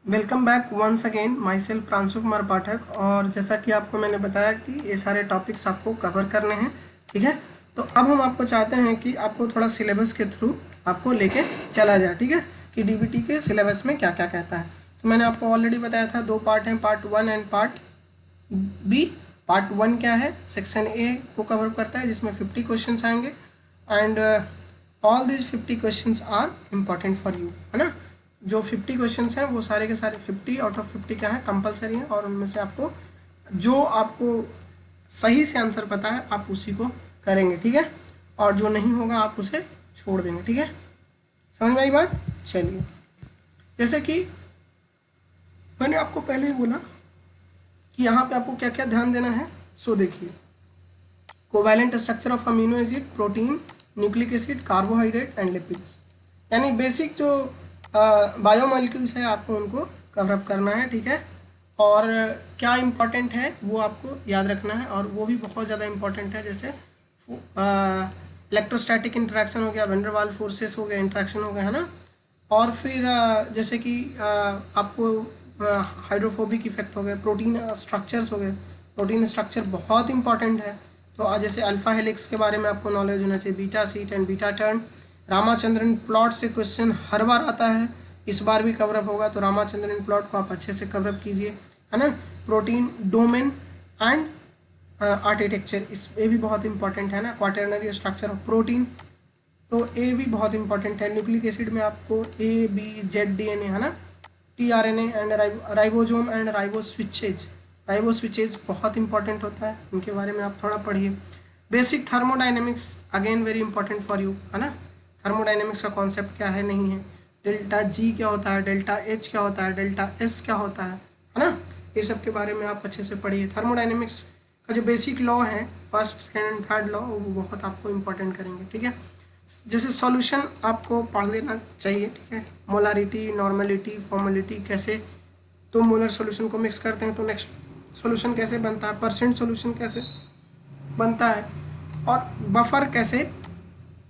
Welcome back once again myself Pranshu Kumar Pathak. और जैसा कि आपको मैंने बताया कि ये सारे टॉपिक्स आपको कवर करने हैं, ठीक है। तो अब हम आपको चाहते हैं कि आपको थोड़ा सिलेबस के थ्रू आपको लेके चला जाए, ठीक है, कि डीबीटी के सिलेबस में क्या क्या कहता है। तो मैंने आपको ऑलरेडी बताया था, दो पार्ट हैं, part 1 and part B. Part 1 क्या है, सेक्शन ए को कवर करता है जिसमें 50 क्वेश्चन आएंगे and all this 50 question are important for you, है ना। जो 50 क्वेश्चंस हैं वो सारे के सारे 50 आउट ऑफ 50 क्या है, कंपलसरी है। और उनमें से आपको जो आपको सही से आंसर पता है आप उसी को करेंगे, ठीक है, और जो नहीं होगा आप उसे छोड़ देंगे, ठीक है। समझ में आई बात? चलिए, जैसे कि मैंने आपको पहले ही बोला कि यहाँ पे आपको क्या क्या ध्यान देना है। सो देखिए, covalent structure of amino acid, protein, nucleic acid, carbohydrate and lipids, यानी बेसिक जो बायोमोलिक्यूल्स है आपको उनको कवर अप करना है, ठीक है। और क्या इम्पोर्टेंट है वो आपको याद रखना है, और वो भी बहुत ज़्यादा इम्पोर्टेंट है। जैसे इलेक्ट्रोस्टैटिक इंटरेक्शन हो गया, वैन डर वाल्स फोर्सेस हो गया, इंटरेक्शन हो गया, है ना। और फिर जैसे कि आपको हाइड्रोफोबिक इफेक्ट हो गए, प्रोटीन स्ट्रक्चर्स हो गए। प्रोटीन स्ट्रक्चर बहुत इंपॉर्टेंट है। तो जैसे अल्फा हेलिक्स के बारे में आपको नॉलेज होना चाहिए, beta sheet and beta turn. Ramachandran plot से क्वेश्चन हर बार आता है, इस बार भी कवरअप होगा, तो रामाचंद्रन प्लॉट को आप अच्छे से कवरअप कीजिए, है ना। प्रोटीन डोमेन एंड आर्किटेक्चर, इस ये भी बहुत इंपॉर्टेंट है ना, क्वाटरनरी स्ट्रक्चर ऑफ प्रोटीन, तो ए भी बहुत इंपॉर्टेंट है। न्यूक्लिक एसिड में आपको A B Z D N A, है ना, T R N A and ribosome and riboswitches. Riboswitches बहुत इंपॉर्टेंट होता है, इनके बारे में आप थोड़ा पढ़िए। Basic thermodynamics again very important for you, है ना। थर्मोडाइनमिक्स का कॉन्सेप्ट क्या है, नहीं है। डेल्टा जी क्या होता है, डेल्टा एच क्या होता है, डेल्टा एस क्या होता है ना, ये सब के बारे में आप अच्छे से पढ़िए। थर्मोडाइनमिक्स का जो बेसिक लॉ है, first second and third law, वो बहुत आपको इंपॉर्टेंट करेंगे, ठीक है। जैसे सॉल्यूशन आपको पढ़ लेना चाहिए, ठीक है। मोलारिटी, नॉर्मलिटी, फॉर्मेलिटी, कैसे तो मोलर सॉल्यूशन को मिक्स करते हैं तो नेक्स्ट सॉल्यूशन कैसे बनता है, परसेंट सॉल्यूशन कैसे बनता है, और बफर कैसे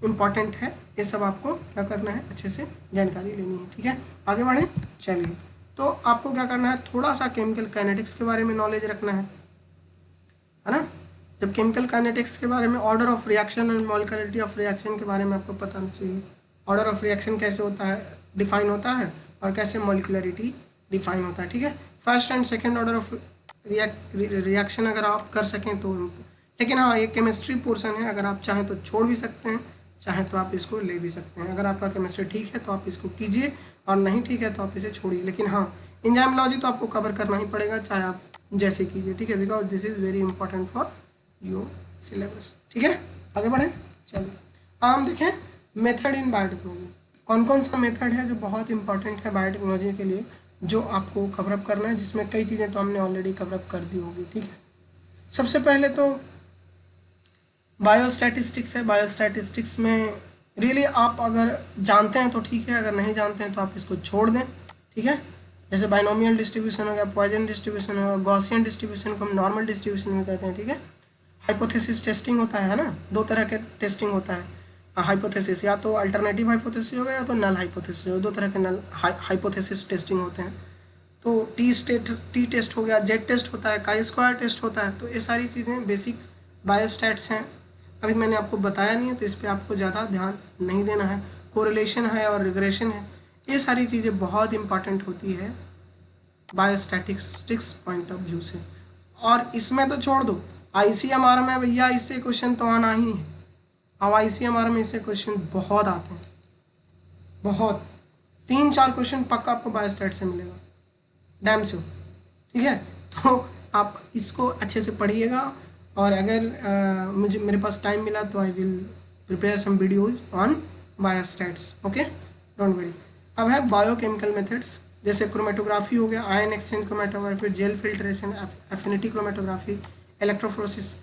इम्पॉर्टेंट है, ये सब आपको क्या करना है, अच्छे से जानकारी लेनी है, ठीक है। आगे बढ़े, चलिए। तो आपको क्या करना है, थोड़ा सा केमिकल काइनेटिक्स के बारे में नॉलेज रखना है ना। जब केमिकल काइनेटिक्स के बारे में, order of reaction and molecularity of reaction के बारे में आपको पता होना चाहिए। ऑर्डर ऑफ रिएक्शन कैसे होता है, डिफाइन होता है, और कैसे मॉलिक्युलरिटी डिफाइन होता है, ठीक है। First and second order of reaction अगर आप कर सकें तो, लेकिन हाँ, ये केमिस्ट्री पोर्सन है, अगर आप चाहें तो छोड़ भी सकते हैं, चाहे तो आप इसको ले भी सकते हैं। अगर आपका केमिस्ट्री ठीक है तो आप इसको कीजिए, और नहीं ठीक है तो आप इसे छोड़िए। लेकिन हाँ, एंजाइमोलॉजी तो आपको कवर करना ही पड़ेगा, चाहे आप जैसे कीजिए, ठीक है, because this is very important for your syllabus, ठीक है। आगे बढ़ें, चलिए। अब हम देखें मेथड इन बायोटेक्नोलॉजी, कौन कौन सा मेथड है जो बहुत इंपॉर्टेंट है बायोटेक्नोलॉजी के लिए, जो आपको कवरअप करना है, जिसमें कई चीज़ें तो हमने ऑलरेडी कवरअप कर दी होगी, ठीक है। सबसे पहले तो बायोस्टैटिस्टिक्स है। बायोस्टैटिस्टिक्स में रियली आप अगर जानते हैं तो ठीक है, अगर नहीं जानते हैं तो आप इसको छोड़ दें, ठीक है। जैसे बाइनोमियल डिस्ट्रीब्यूशन हो गया, पॉइजन डिस्ट्रीब्यूशन हो गया, गॉसियन डिस्ट्रीब्यूशन को हम नॉर्मल डिस्ट्रीब्यूशन में कहते हैं, ठीक है। हाइपोथेसिस टेस्टिंग होता है ना, दो तरह के टेस्टिंग होता है हाइपोथेसिस, या तो अल्टरनेटिव हाइपोथेसिस होगा या तो नल हाइपोथेसिस हो, दो तरह के नल हाइपोथेसिस टेस्टिंग होते हैं। तो टी टेस्ट हो गया, जेड टेस्ट होता है, काई स्क्वायर टेस्ट होता है। तो ये सारी चीज़ें बेसिक बायोस्टैट्स हैं, अभी मैंने आपको बताया नहीं है तो इस पर आपको ज़्यादा ध्यान नहीं देना है। कोरिलेशन है और रिग्रेशन है, ये सारी चीज़ें बहुत इंपॉर्टेंट होती है बायोस्टैटिस्टिक्स पॉइंट ऑफ व्यू से। और इसमें तो छोड़ दो, आईसीएमआर में भैया इससे क्वेश्चन तो आना ही है। अब आईसीएमआर में इससे क्वेश्चन बहुत आते हैं, बहुत, 3-4 क्वेश्चन पक्का आपको बायोस्टैट से मिलेगा, डैम से, ठीक है। तो आप इसको अच्छे से पढ़िएगा, और अगर मुझे मेरे पास टाइम मिला तो I will prepare some videos on biostats, okay, don't worry. अब है बायोकेमिकल मेथड्स, जैसे क्रोमेटोग्राफी हो गया, ion exchange chromatography, gel filtration, affinity chromatography, electrophoresis.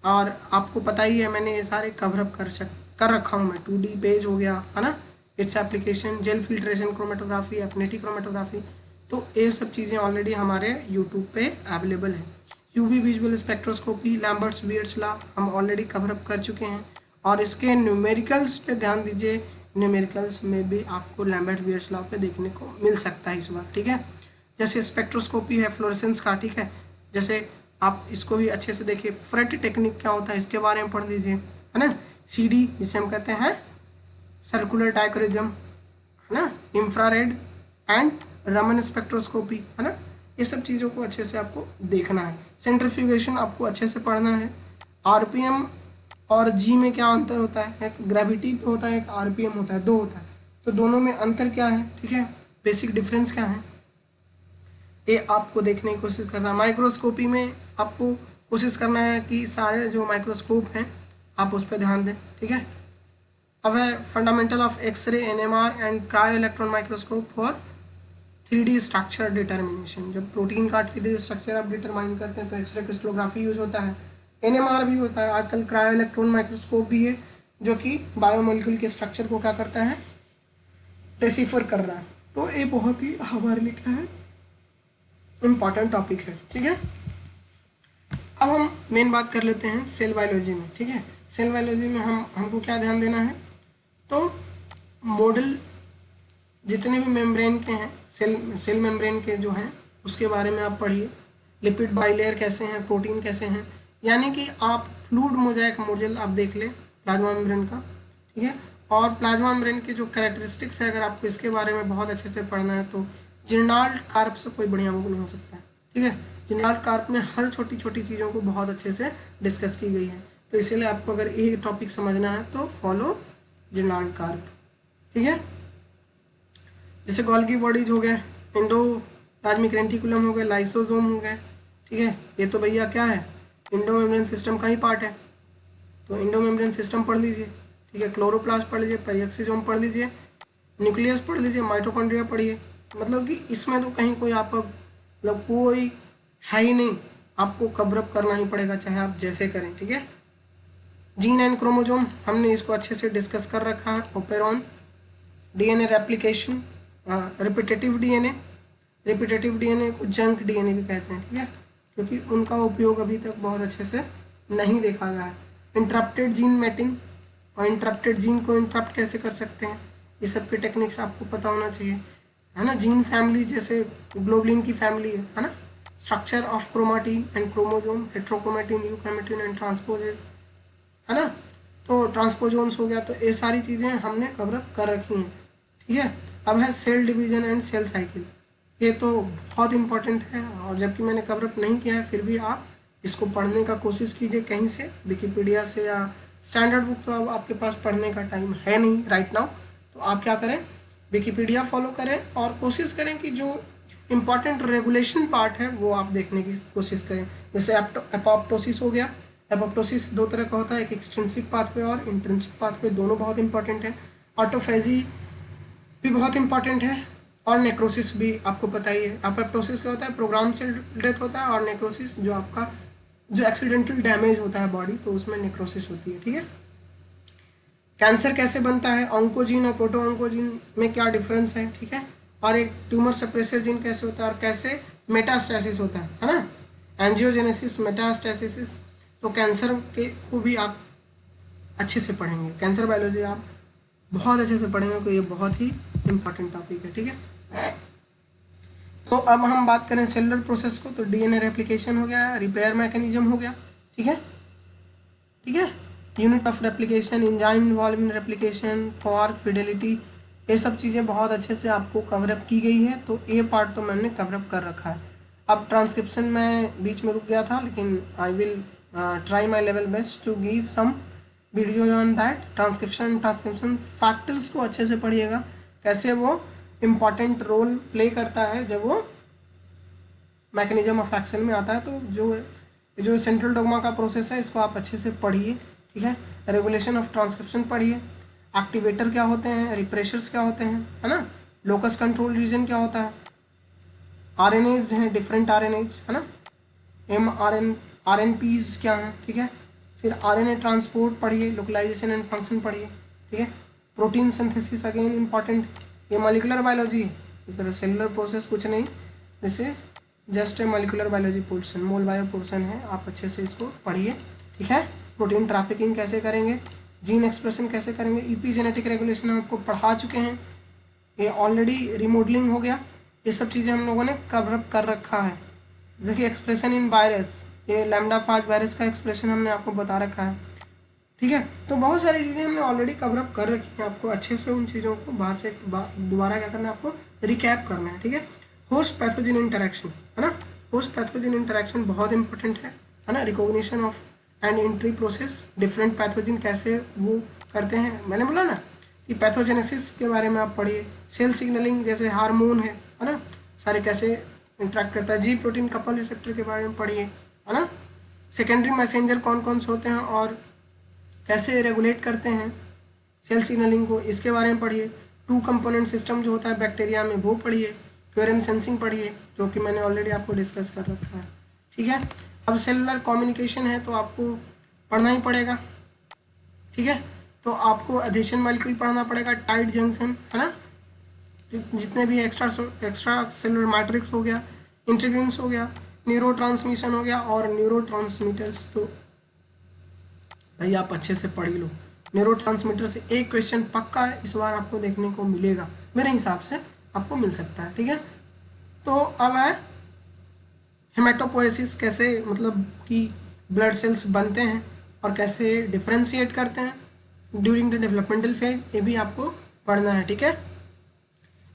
और आपको पता ही है, मैंने ये सारे कवरअप कर रखा हूँ मैं, 2D पेज हो गया, है ना, its application, gel filtration chromatography, affinity chromatography. तो ये सब चीज़ें ऑलरेडी हमारे यूट्यूब पे अवेलेबल है। यूवी विजुअल स्पेक्ट्रोस्कोपी, लैम्बर्ट्स वियर्ट्स लॉ हम ऑलरेडी कवरअप कर चुके हैं। और इसके न्यूमेरिकल्स पे ध्यान दीजिए, न्यूमेरिकल्स में भी आपको लैम्बर्ट वियर्ट्स लॉ पे देखने को मिल सकता है इस बार, ठीक है। जैसे स्पेक्ट्रोस्कोपी है फ्लोरेसेंस का, ठीक है, जैसे आप इसको भी अच्छे से देखिए। फ्रेट टेक्निक क्या होता है इसके बारे में पढ़ लीजिए, है ना। CD जिसे हम कहते हैं सर्कुलर डायक्रिज्म, है ना, इंफ्रारेड एंड रमन स्पेक्ट्रोस्कोपी, है ना, ये सब चीज़ों को अच्छे से आपको देखना है। सेंट्रीफ्यूगेशन आपको अच्छे से पढ़ना है। RPM और G में क्या अंतर होता है, एक ग्रेविटी होता है, एक RPM होता है, दो होता है, तो दोनों में अंतर क्या है, ठीक है, बेसिक डिफरेंस क्या है, ये आपको देखने की कोशिश करना है। माइक्रोस्कोपी में आपको कोशिश करना है कि सारे जो माइक्रोस्कोप हैं आप उस पर ध्यान दें, ठीक है। अब है fundamental of x ray, NMR and cryo electron microscope for 3D structure determination. जब प्रोटीन का 3D स्ट्रक्चर आप डिटरमाइन करते हैं तो एक्सरे क्रिस्टलोग्राफी यूज होता है, NMR भी होता है, आजकल क्रायो इलेक्ट्रॉन माइक्रोस्कोप भी है जो कि बायोमोलिक्यूल के स्ट्रक्चर को क्या करता है, डेसिफर कर रहा है। तो ये बहुत ही हमारे लिए क्या है, इम्पॉर्टेंट टॉपिक है, ठीक है। अब हम मेन बात कर लेते हैं सेल बायोलॉजी में, ठीक है। सेल बायोलॉजी में हमको क्या ध्यान देना है, तो मॉडल जितने भी मेम्ब्रेन के हैं, सेल मेम्ब्रेन के जो हैं उसके बारे में आप पढ़िए। लिपिड बाइलेयर कैसे हैं, प्रोटीन कैसे हैं, यानी कि आप फ्लूइड मोजाइक मॉडल आप देख लें प्लाज्मा मेम्ब्रेन का, ठीक है। और प्लाज्मा मेम्ब्रेन के जो कैरेक्टरिस्टिक्स है, अगर आपको इसके बारे में बहुत अच्छे से पढ़ना है तो जिर्नाल्ड कार्प से कोई बढ़िया बुक नहीं हो सकता है, ठीक है। जिर्नाल्ड कार्प में हर छोटी छोटी चीज़ों को बहुत अच्छे से डिस्कस की गई है, तो इसीलिए आपको अगर एक टॉपिक समझना है तो फॉलो जिर्नाल्ड कार्प, ठीक है। जैसे गोल्गी बॉडीज हो गए, एंडोप्लाज्मिक रेटिकुलम हो गए, लाइसोसोम हो गए, ठीक है। ये तो भैया क्या है, इंडो मेम्ब्रेन सिस्टम का ही पार्ट है, तो इंडो मेम्ब्रेन सिस्टम पढ़ लीजिए, ठीक है। क्लोरोप्लास्ट पढ़ लीजिए, पेरियोक्सिसोम पढ़ लीजिए, न्यूक्लियस पढ़ लीजिए, माइटोकॉन्ड्रिया पढ़िए। मतलब कि इसमें तो कहीं कोई आप मतलब कोई है ही नहीं, आपको कवरअप करना ही पड़ेगा चाहे आप जैसे करें, ठीक है। जीन एंड क्रोमोजोम हमने इसको अच्छे से डिस्कस कर रखा है। Operon, DNA replication, repetitive DNA को जंक DNA भी कहते हैं, ठीक है, क्योंकि उनका उपयोग अभी तक बहुत अच्छे से नहीं देखा गया है। इंटरप्टेड जीन मैटिंग, और इंटरप्टेड जीन को इंटरप्ट कैसे कर सकते हैं, ये सब के टेक्निक्स आपको पता होना चाहिए, है ना। जीन फैमिली जैसे ग्लोबुलिन की फैमिली है ना। Structure of chromatin and chromosome, heterochromatin, euchromatin and transposases, है ना, तो ट्रांसपोजोन्स हो गया। तो ये सारी चीज़ें हमने कवर कर रखी हैं, ठीक है। अब है cell division and cell cycle, ये तो बहुत इंपॉर्टेंट है, और जबकि मैंने कवरअप नहीं किया है फिर भी आप इसको पढ़ने का कोशिश कीजिए कहीं से, विकिपीडिया से या स्टैंडर्ड बुक। तो अब आपके पास पढ़ने का टाइम है नहीं राइट नाउ, तो आप क्या करें, विकिपीडिया फॉलो करें और कोशिश करें कि जो इम्पॉर्टेंट रेगुलेशन पार्ट है वो आप देखने की कोशिश करें। जैसे एपोप्टोसिस हो गया, एपोप्टोसिस दो तरह का होता है, एक एक्सट्रिंसिक पाथवे और इंट्रिंसिक पाथवे, दोनों बहुत इंपॉर्टेंट है। ऑटोफेजी भी बहुत इंपॉर्टेंट है, और नेक्रोसिस भी आपको पता ही है। एपोप्टोसिस क्या होता है, प्रोग्राम सेल डेथ होता है, और नेक्रोसिस जो आपका जो एक्सीडेंटल डैमेज होता है बॉडी, तो उसमें नेक्रोसिस होती है, ठीक है। कैंसर कैसे बनता है, ऑन्कोजीन और प्रोटो ऑन्कोजीन में क्या डिफरेंस है, ठीक है। और एक ट्यूमर सप्रेसर जीन कैसे होता है, और कैसे मेटास्टेसिस होता है ना, एंजियोजेनेसिस, मेटास्टेसिस। तो कैंसर के को भी आप अच्छे से पढ़ेंगे, कैंसर बायोलॉजी आप बहुत अच्छे से पढ़ेंगे, तो ये बहुत ही इंपॉर्टेंट टॉपिक है, ठीक है। तो अब हम बात करें सेलुलर प्रोसेस को, तो DNA रेप्लिकेशन हो गया, रिपेयर मैकेनिज्म हो गया, ठीक है, ठीक है। Unit of replication, enzyme involve in replication for Fidelity, ये सब चीज़ें बहुत अच्छे से आपको कवरअप की गई है, तो ये पार्ट तो मैंने कवरअप कर रखा है। अब ट्रांसक्रिप्शन में बीच में रुक गया था, लेकिन I will try my level best to give some video on that. Transcription factors को अच्छे से पढ़िएगा, कैसे वो इम्पॉर्टेंट रोल प्ले करता है जब वो मैकेनिज्म ऑफ एक्शन में आता है। तो जो सेंट्रल डोग्मा का प्रोसेस है इसको आप अच्छे से पढ़िए, ठीक है। रेगुलेशन ऑफ ट्रांसक्रिप्शन पढ़िए, एक्टिवेटर क्या होते हैं, रिप्रेशर्स क्या होते हैं, है ना, लोकस कंट्रोल रीजन क्या होता है, RNAs हैं, डिफरेंट RNAs, है ना, RNPs क्या हैं, ठीक है। फिर RNA ट्रांसपोर्ट पढ़िए, लोकलाइजेशन एंड फंक्शन पढ़िए, ठीक है। प्रोटीन सिंथेसिस अगेन इंपॉर्टेंट, ये मॉलिकुलर बायोलॉजी है, इस तरह सेलुलर प्रोसेस कुछ नहीं, this is just a molecular biology portion, mole bio portion है, आप अच्छे से इसको पढ़िए, ठीक है। प्रोटीन ट्रैफिकिंग कैसे करेंगे, जीन एक्सप्रेशन कैसे करेंगे, EPI जेनेटिक रेगुलेशन हम आपको पढ़ा चुके हैं, ये ऑलरेडी रिमॉडलिंग हो गया, ये सब चीज़ें हम लोगों ने कवर अप कर रखा है। देखिए एक्सप्रेशन इन वायरस, ये लैम्डा फाज वायरस का एक्सप्रेशन हमने आपको बता रखा है, ठीक है। तो बहुत सारी चीज़ें हमने ऑलरेडी कवर अप कर रखी हैं, आपको अच्छे से उन चीज़ों को बाहर से दोबारा क्या करना है, आपको रिकैप करना है, ठीक है। होस्ट पैथोजन इंटरेक्शन, है ना, होस्ट पैथोजन इंटरेक्शन बहुत इंपॉर्टेंट है ना। Recognition of and entry process, different pathogen कैसे वो करते हैं, मैंने बोला ना कि पैथोजेनेसिस के बारे में आप पढ़िए। सेल सिग्नलिंग जैसे हार्मोन है ना, सारे कैसे इंटरेक्ट करता है। जी प्रोटीन कपल रिसेप्टर के बारे में पढ़िए, है ना। सेकेंडरी मैसेंजर कौन कौन से होते हैं और कैसे रेगुलेट करते हैं सेल सिग्नलिंग को, इसके बारे में पढ़िए। टू कंपोनेंट सिस्टम जो होता है बैक्टीरिया में वो पढ़िए। क्वेरेंस सेंसिंग पढ़िए, जो कि मैंने ऑलरेडी आपको डिस्कस कर रखा है, ठीक है। अब सेलुलर कम्युनिकेशन है तो आपको पढ़ना ही पड़ेगा, ठीक है। तो आपको एडिशन मॉलिक्यूल पढ़ना पड़ेगा, टाइट जंक्शन, है ना, जितने भी एक्स्ट्रा सेलुलर मैट्रिक्स हो गया, इंटीग्रिन्स हो गया, न्यूरो ट्रांसमिशन हो गया और न्यूरो ट्रांसमीटर्स। तो भाई आप अच्छे से पढ़ लो, न्यूरो ट्रांसमीटर से एक क्वेश्चन पक्का है इस बार आपको देखने को मिलेगा, मेरे हिसाब से आपको मिल सकता है, ठीक है। तो अब है हेमेटोपोएसिस, कैसे मतलब कि ब्लड सेल्स बनते हैं और कैसे डिफ्रेंशिएट करते हैं ड्यूरिंग द डेवलपमेंटल फेज, ये भी आपको पढ़ना है, ठीक है।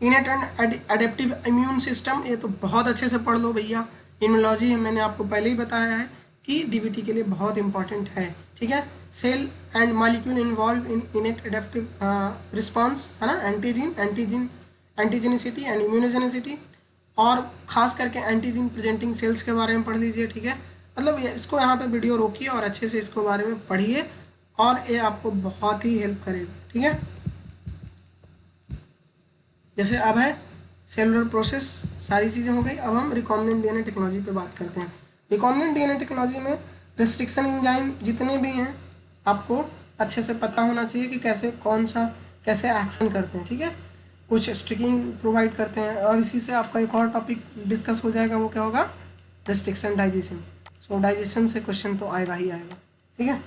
इनेट एंड एडेप्टिव इम्यून सिस्टम, ये तो बहुत अच्छे से पढ़ लो भैया। इम्यूनोलॉजी मैंने आपको पहले ही बताया है कि डीबीटी के लिए बहुत इंपॉर्टेंट है, ठीक है। Cell and molecule involve in innate adaptive response, है ना, एंटीजेनिसिटी एंड इम्यूनोजेनिसिटी, और खास करके एंटीजन प्रेजेंटिंग सेल्स के बारे में पढ़ लीजिए, ठीक है। मतलब इसको यहाँ पे वीडियो रोकिए और अच्छे से इसको बारे में पढ़िए और ये आपको बहुत ही हेल्प करेगा, ठीक है। जैसे अब है सेलुलर प्रोसेस, सारी चीज़ें हो गई। अब हम रिकॉम्बिनेंट डीएनए टेक्नोलॉजी पे बात करते हैं। रिकॉम्बिनेंट डीएनए टेक्नोलॉजी में रिस्ट्रिक्शन एंजाइम जितने भी हैं आपको अच्छे से पता होना चाहिए कि कैसे कौन सा कैसे एक्शन करते हैं, ठीक है। कुछ स्ट्रिकिंग प्रोवाइड करते हैं और इसी से आपका एक और टॉपिक डिस्कस हो जाएगा, वो क्या होगा, रिस्ट्रिक्शन डाइजेशन। सो डाइजेशन से क्वेश्चन तो आएगा ही आएगा, ठीक है।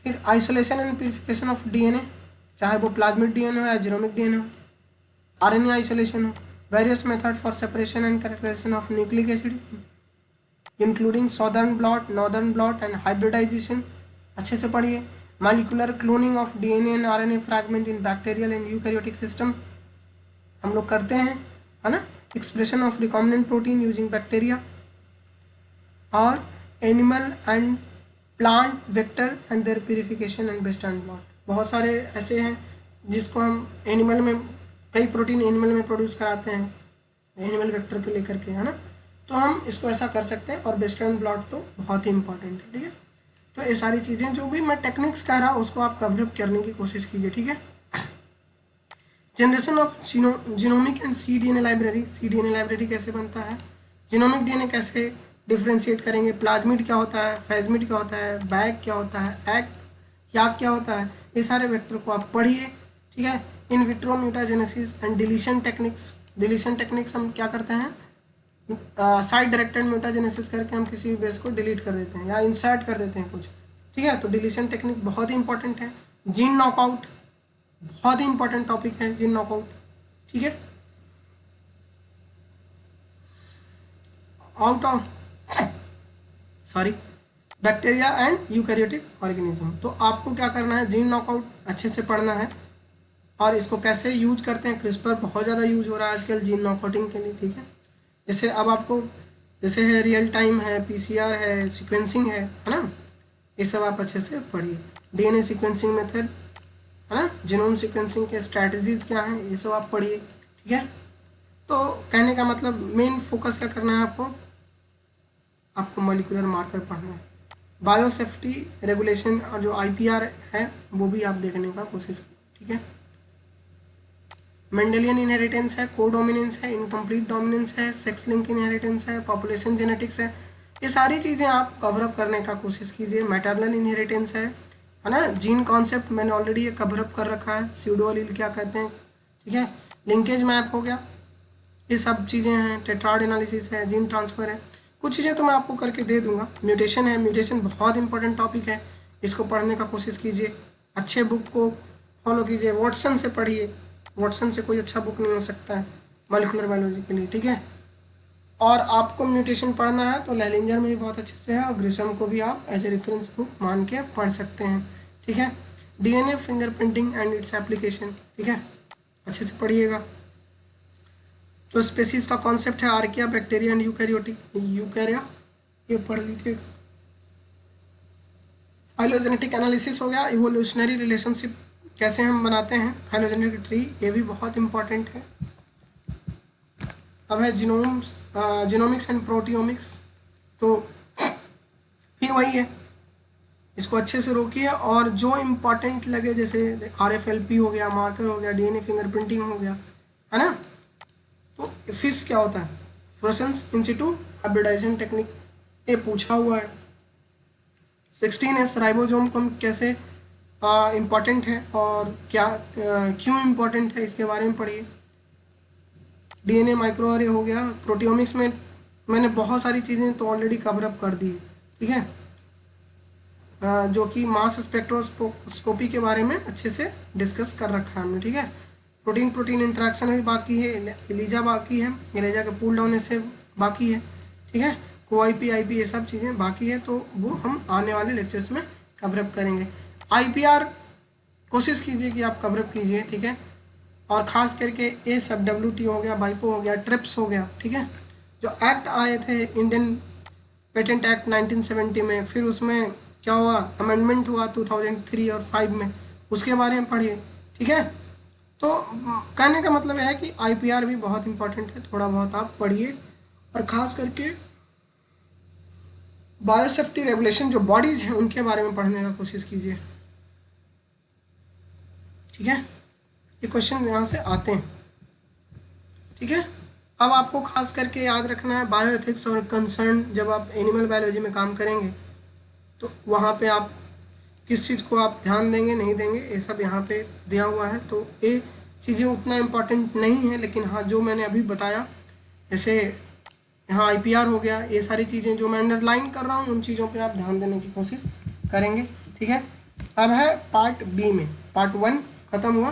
फिर isolation and purification of DNA, चाहे वो प्लाज्मिड डीएनए हो या जीनोमिक डीएनए हो, आरएनए आइसोलेशन हो, various method for separation and characterisation of nucleic acid including southern blot, northern blot and hybridisation, अच्छे से पढ़िए। Molecular cloning of DNA and RNA fragment in bacterial and eukaryotic system हम लोग करते हैं, है ना। Expression of recombinant protein using bacteria और animal and plant vector and their purification and western blot, बहुत सारे ऐसे हैं जिसको हम एनिमल में, कई प्रोटीन एनिमल में प्रोड्यूस कराते हैं एनिमल वेक्टर को लेकर के, है ना। तो हम इसको ऐसा कर सकते हैं और वेस्टर्न ब्लॉट तो बहुत ही इंपॉर्टेंट है, ठीक है। तो ये सारी चीज़ें जो भी मैं टेक्निक्स कह रहा हूँ उसको आप कवर करने की कोशिश कीजिए, ठीक है। Generation of genomic and cDNA library, cDNA library कैसे बनता है, जीनोमिक डीएनए कैसे डिफ्रेंशिएट करेंगे, प्लाज्मिड क्या होता है, फेजमिड क्या होता है, बैग क्या होता है, एग याक क्या होता है, ये सारे वेक्टर को आप पढ़िए, ठीक है। In vitro mutagenesis and deletion techniques, deletion techniques हम क्या करते हैं, साइड डायरेक्टेड म्यूटाजेनेसिस करके हम किसी बेस को डिलीट कर देते हैं या इंसर्ट कर देते हैं कुछ, ठीक है। तो डिलीशन टेक्निक बहुत ही इंपॉर्टेंट है। जीन नॉकआउट बहुत ही इंपॉर्टेंट टॉपिक है, जीन नॉकआउट, ठीक है। Out of sorry bacteria and eukaryotic organism, तो आपको क्या करना है, जीन नॉकआउट अच्छे से पढ़ना है और इसको कैसे यूज करते हैं। क्रिस्पर बहुत ज़्यादा यूज हो रहा है आजकल जीन नॉकआउटिंग के लिए, ठीक है। जैसे अब आपको जैसे है रियल टाइम है, पीसीआर है, सीक्वेंसिंग है ना, ये सब आप अच्छे से पढ़िए। डीएनए सीक्वेंसिंग मेथड, है ना, जीनोम सीक्वेंसिंग के स्ट्रैटेजीज क्या हैं, ये सब आप पढ़िए, ठीक है। तो कहने का मतलब मेन फोकस क्या करना है आपको मॉलिक्यूलर मार्कर पढ़ना है। बायोसेफ्टी रेगुलेशन और जो आईपीआर है वो भी आप देखने का कोशिश करें, ठीक है। मेंडेलियन इनहेरिटेंस है, कोडोमिनेंस है, इनकम्प्लीट डोमिनेंस है, सेक्स लिंक इनहेरिटेंस है, पॉपुलेशन जेनेटिक्स है, ये सारी चीज़ें आप कवर अप करने का कोशिश कीजिए। मैटरनल इनहेरिटेंस है ना, जीन कॉन्सेप्ट मैंने ऑलरेडी ये कवर अप कर रखा है, स्यूडो एलील क्या कहते हैं, ठीक है। लिंकेज मैप हो गया, ये सब चीज़ें हैं। टेट्राड एनालिसिस है, जीन ट्रांसफ़र है, कुछ चीज़ें तो मैं आपको करके दे दूंगा। म्यूटेशन है, म्यूटेशन बहुत इंपॉर्टेंट टॉपिक है, इसको पढ़ने का कोशिश कीजिए। अच्छे बुक को फॉलो कीजिए, वॉटसन से पढ़िए, वॉटसन से कोई अच्छा बुक नहीं हो सकता है, मॉलिक्यूलर बायोलॉजी के लिए, ठीक है। और आपको म्यूटेशन पढ़ना है तो लेलिंजर में भी बहुत अच्छे से है, और ग्रिसम को भी आप एज ए रेफरेंस बुक मान के पढ़ सकते हैं, ठीक है। DNA fingerprinting and its application, ठीक है, अच्छे से पढ़िएगा। तो स्पेसीज का कॉन्सेप्ट है आर्किया, बैक्टीरिया एंड यूकैरिया, ये पढ़ लीजिएगा। फाइलोजेनेटिक एनालिसिस हो गया, इवोल्यूशनरी रिलेशनशिप कैसे हम बनाते हैं, फाइलोजेनेटिक ट्री, ये भी बहुत इंपॉर्टेंट है। अब है जीनोमिक्स एंड प्रोटियोमिक्स, तो फिर वही है, इसको अच्छे से रोकिए, और जो इम्पोर्टेंट लगे जैसे RFLP हो गया, मार्कर हो गया, डीएनए फिंगरप्रिंटिंग हो गया, है ना। तो फिश क्या होता है, फ्लोरेसेंस इन सिटू हाइब्रिडाइजेशन टेक्निक, ये पूछा हुआ है। 16S राइबोसोम को हम कैसे इम्पॉर्टेंट है और क्या क्यों इम्पॉर्टेंट है, इसके बारे में पढ़िए। डीएनए माइक्रोएरे हो गया, प्रोटियोमिक्स में मैंने बहुत सारी चीज़ें तो ऑलरेडी कवर अप कर दी है, ठीक है। जो कि मास स्पेक्ट्रोस्कोपी के बारे में अच्छे से डिस्कस कर रखा है हमने, ठीक है। प्रोटीन प्रोटीन इंटरेक्शन भी बाकी है, एलिजा बाकी है, एलिजा के पुल डाउन से बाकी है, ठीक है। कोआईपी आईपी ये सब चीज़ें बाकी है, तो वो हम आने वाले लेक्चर्स में कवर अप करेंगे। IPR कोशिश कीजिए कि आप कवर अप कीजिए, ठीक है। और ख़ास करके ASAP हो गया, बाइपो हो गया, ट्रिप्स हो गया, ठीक है। जो एक्ट आए थे इंडियन पेटेंट एक्ट 1970 में, फिर उसमें क्या हुआ, अमेंडमेंट हुआ 2003 और 5 में, उसके बारे में पढ़िए, ठीक है। तो कहने का मतलब यह है कि IPR भी बहुत इंपॉर्टेंट है, थोड़ा बहुत आप पढ़िए, और ख़ास करके बायोसेफ्टी रेगुलेशन जो बॉडीज़ हैं उनके बारे में पढ़ने का कोशिश कीजिए, ठीक है। ये क्वेश्चन यहाँ से आते हैं, ठीक है। अब आपको खास करके याद रखना है बायोएथिक्स और कंसर्न, जब आप एनिमल बायोलॉजी में काम करेंगे तो वहाँ पे आप किस चीज़ को आप ध्यान देंगे नहीं देंगे, ये सब यहाँ पे दिया हुआ है। तो ये चीज़ें उतना इम्पोर्टेंट नहीं है, लेकिन हाँ जो मैंने अभी बताया, जैसे यहाँ IPR हो गया, ये सारी चीज़ें जो मैं अंडरलाइन कर रहा हूँ उन चीज़ों पे आप ध्यान देने की कोशिश करेंगे, ठीक है। अब है पार्ट B में, पार्ट 1 ख़त्म हुआ,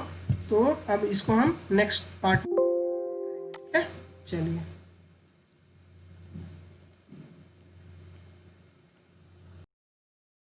तो अब इसको हम नेक्स्ट पार्ट, ठीक है, चलिए।